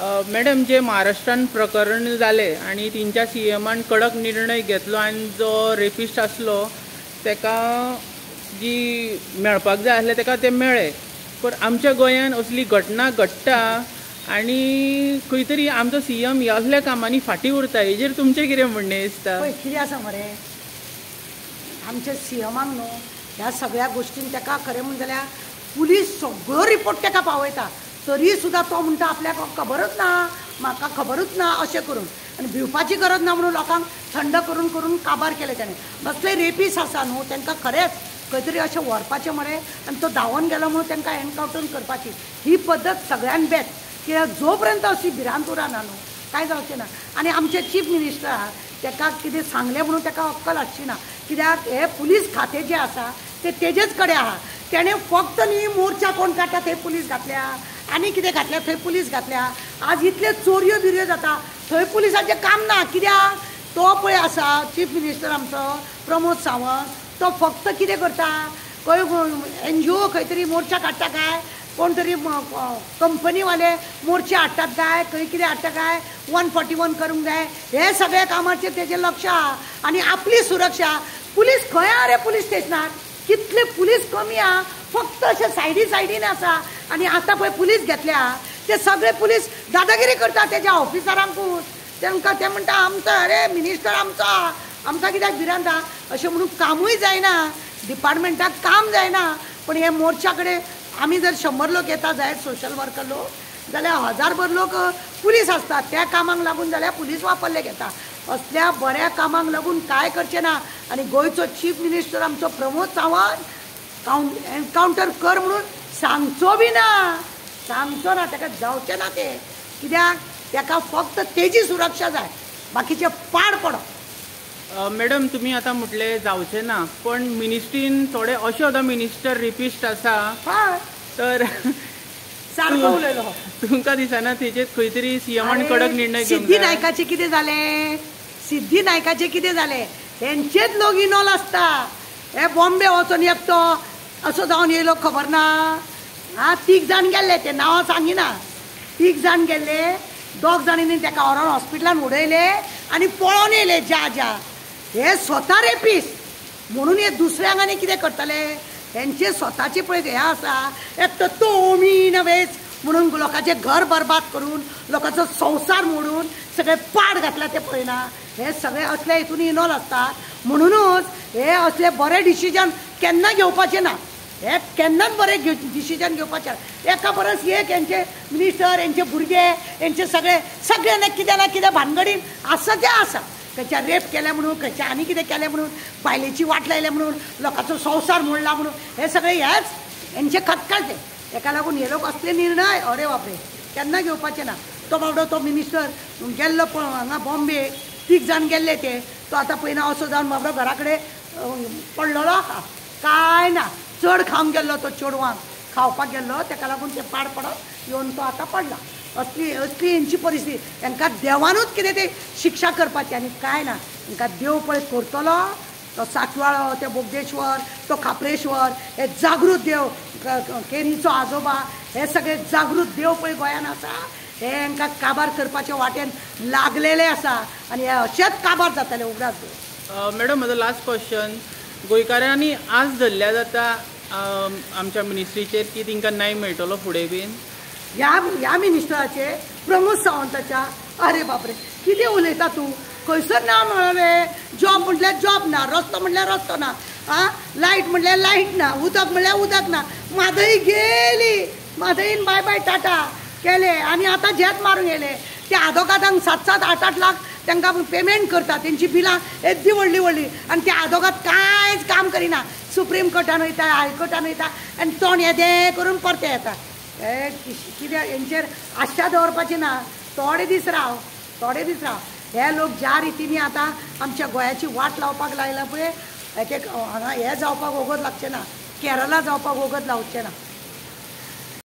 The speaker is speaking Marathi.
मॅडम, जे महाराष्ट्रान प्रकरण जाले आणि तेंच्या सीएमान कडक निर्णय घेतलो आणि जो रेपिस्ट आसलो तेका जी मेळपाक जाय आसले तेका ते मेळ्ळे, पण आमच्या गोंयान असली घटना घडटा आणि खंय तरी आमचो सीएम ह्या असल्या कामांनी फाटीं उरता. हेजेर तुमचें कितें म्हणणें दिसता? कितें आसा मरे, आमच्या सीएमाक न्हू ह्या सगळ्या गोष्टींक तेका खरें म्हणून जाल्यार पुलीस सगळो रिपोर्ट तेका पावयता, तरी सुद्दां तो म्हणटा आपल्याक खबरच ना, म्हाका खबरूच ना अशें करून. आनी भिवपाची गरज ना म्हणून लोकांक थंड करून करून काबार केले ताणें. कसले रेपीस आसा न्हू तांकां खरेंच खंय तरी अशें व्हरपाचें मरे आनी तो धांवन गेलो म्हणून तांकां एनकावंटर करपाची ही पद्दत सगळ्यान बेस्ट. कित्याक जो पर्यंत अशी भिरांत उरना न्हू कांय जावचें ना. आनी आमचे चीफ मिनिस्टर आहा ताका कितें सांगलें म्हणून ताका अक्कल आसची ना. कित्याक हे पुलीस खातें जें आसा तें तेजेच कडेन आहा. तेणें फक्त न्ही मोर्चा कोण काडटा थंय पुलीस घातल्या, आनी कितें घातल्या थंय पुलीस घातल्या. आज इतले चोरयो बिरयो जाता थंय पुलिसाचें काम ना. कित्याक तो पळय आसा चीफ मिनिस्टर आमचो प्रमोद सावंत, तो फक्त कितें करता, खंय NGO खंय तरी मोर्चा काडटा काय, कोण तरी कंपनीवाले मोर्चे हाडटात काय, खंय कितें हाडटा काय, 141 करूंक जाय, हे सगळ्या कामाचेर तेजें लक्ष आहा. आनी आपली सुरक्षा पुलीस खंय आहा रे पुलीस स्टेशनार, कितले पुलीस कमी आहा, फक्त अशे सायडीन आसा. आनी आतां पळय पुलीस घेतल्या ते सगळे पुलीस दादागिरी करता तेज्या ऑफिसरांकूच. तांकां ते म्हणटा आमचो अरे मिनिस्टर आमचा कित्याक भिरांता अशें म्हणून कामूय जायना, डिपार्टमेंटाक काम जायना. पण हे मोर्चा कडेन आमी जर 100 लोक येता जायत सोशल वर्कर लोक जाल्यार 1000 लोक पुलीस आसतात. त्या कामाक लागून जाल्यार पुलीस वापरले घेता. असल्या बऱ्या कामाक लागून काय करचें ना. आनी गोंयचो चीफ मिनिस्टर आमचो प्रमोद सावंत एनकावंटर कर म्हणून सांगचो बी ना, सांगचो ना, ताका जावचें ना तें. कित्याक ताका फक्त तेजी सुरक्षा जाय, बाकीचे पाड पडो. मॅडम, तुम्ही आता म्हटले जावचें ना, पण मिनिस्ट्रीन थोडे अशे सुद्दां मिनिस्टर रिपिस्ट आसा. तर सारको उलयलो. तुमकां दिसना तेजेर खंय तरी सीएमान कडक निर्णय घेवंक सिद्धी नायकाचें कितें जालें, सिद्धी नायकाचें कितें जालें, तेंचेच लोक इनवॉल्व आसता. हे बॉम्बे वचून एकतो असो जावन येयलो खबर ना. 3 जाण गेल्ले, ते नांवां सांगिना, 3 जाण गेल्ले, 2 जाणांनी ताका व्हरोन हॉस्पिटलान उडयले आनी पळोवन येयले ज्या हे स्वता रेपीस म्हणून हे दुसऱ्यांक आनी कितें करतले. हेंचे स्वताचे पळय हे आसा, एक तो वेच म्हणून लोकांचे घर बरबाद करून लोकांचो संवसार मोडून सगळे पाड घातला ते पळयना. हे सगळे असले हितून इनवॉल्व आसतात. म्हणूनच हे असले बरे डिसिजन केन्ना घेवपाचे ना. हे केन्नाच बरें डिसिजन घेवपाचें. एका परस एक हेंचे मिनिस्टर, हेंचे भुरगे, हेंचे सगळे कितें ना कितें भानगडीन आसा तें आसा. खंयच्या रेप केले म्हणून, खंयच्या आनी कितें केलें म्हणून, बायलेची वाट लायले म्हणून, लोकांचो संवसार मोडला म्हणून, हे सगळे हेच हेंचे खतखते. ताका लागून हे लोक असले निर्णय अरे बापरे केन्ना घेवपाचे ना. तो बाबडो तो मिनिस्टर गेल्लो हांगा बॉम्बे, 3 जाण गेल्ले ते, तो आतां पयना असो जावन बाबडो घरा कडेन पडलेलो आहा. काय ना, चड खावंक गेल्लो तो, चेडवांक खावपाक गेल्लो, ताका लागून ते पाड पडत येवन तो आतां पडला. असली हेंची परिस्थिती. तांकां देवानूच कितें ते शिक्षा करपाची आनी काय ना. तांकां देव पळय करतलो. तो साकवाळो, ते बोगदेश्वर, तो खापरेश्वर, हे जागृत देव, केरीचो आजोबा, हे सगळे जागृत देव पळय गोंयान आसा. हे हांकां काबार करपाच्या वाटेन लागलेले आसा आनी हे अशेंच काबार जातले उगडास देव. मॅडम, म्हजो लास्ट क्वेश्चन, गोंयकारांनी आज धरल्या जाता आमच्या मिनिस्ट्रीचेर की तांकां न्याय मेळटलो फुडें बीन? ह्या मिनिस्टराचे, प्रमोद सावंताच्या, अरे बापरे कितें उलयता तूं. खंयसर ना मेळ्ळे. जॉब म्हटल्यार जॉब ना, रस्तो म्हटल्यार रस्तो ना, लायट म्हटल्यार लायट ना, उदक म्हटल्यार उदक ना. म्हादई गेली, म्हादईन बाय बाय टाटा केले आनी आतां झेत मारूंक येयले. ते आदोगादांक 7-7, 8-8 लाख तांकां पेमेंट करता. तेंची बिलां येदी व्हडली आनी ते आदोगाद कांयच काम करिना. सुप्रीम कोर्टान वयता, हायकोर्टान वयता आनी तोंड येदें करून परते येता. हे कितें हेंचेर आशा दवरपाची ना. थोडे दीस राव. हे लोक ज्या रितीनी आतां आमच्या गोंयाची वाट लावपाक लायला पळय, हांगा हे जावपाक वगत लागचें ना, केरला जावपाक वगत लावचें ना.